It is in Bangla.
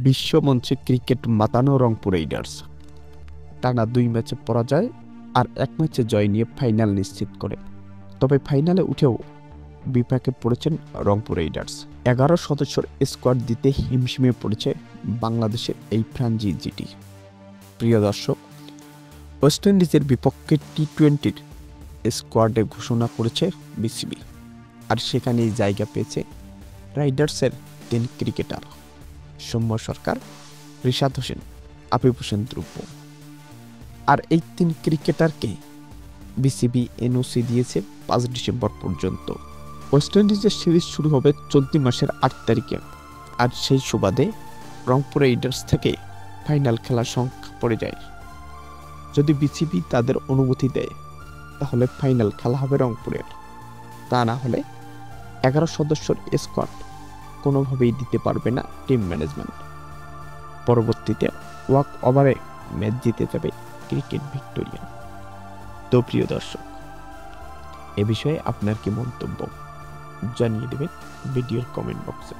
বিশ্বমঞ্চে ক্রিকেট মাতানো রংপুর রাইডার্স টানা 2 ম্যাচে পরাজয় আর 1 ম্যাচে জয় নিয়ে ফাইনাল নিশ্চিত করে। তবে ফাইনালে উঠেও বিপাকে পড়েছেন রংপুর রাইডার্স। 11 সদস্যের স্কোয়াড দিতে হিমশিমে পড়েছে বাংলাদেশের এই ফ্রাঞ্চাইজিটি। প্রিয় দর্শক, ওয়েস্ট ইন্ডিজের বিপক্ষে টি-20-র স্কোয়াডে ঘোষণা করেছে বিসিবি, আর সেখানেই জায়গা পেয়েছে রাইডার্সের 3 ক্রিকেটার সৌম্য সরকার, রিশাদ হোসেন, আফিফ হোসেন ধ্রুব। আর এই 3 ক্রিকেটারকে বিসিবি এনওসি দিয়েছে 5 ডিসেম্বর পর্যন্ত। ওয়েস্ট ইন্ডিজের সিরিজ শুরু হবে চলতি মাসের 8 তারিখে, আর সেই সুবাদে রংপুর রাইডার্স থেকে ফাইনাল খেলার সংখ্যা পড়ে যায়। যদি বিসিবি তাদের অনুমতি দেয় তাহলে ফাইনাল খেলা হবে রংপুরের, তা না হলে 11 সদস্যের স্কোয়াড কোনোভাবেই দিতে পারবে না টিম ম্যানেজমেন্ট। পরবর্তীতে ওয়াক ওভারে ম্যাচ জিতে যাবে ক্রিকেট ভিক্টোরিয়া। তো প্রিয় দর্শক, এ বিষয়ে আপনার কি মন্তব্য জানিয়ে দেবেন ভিডিওর কমেন্ট বক্সে।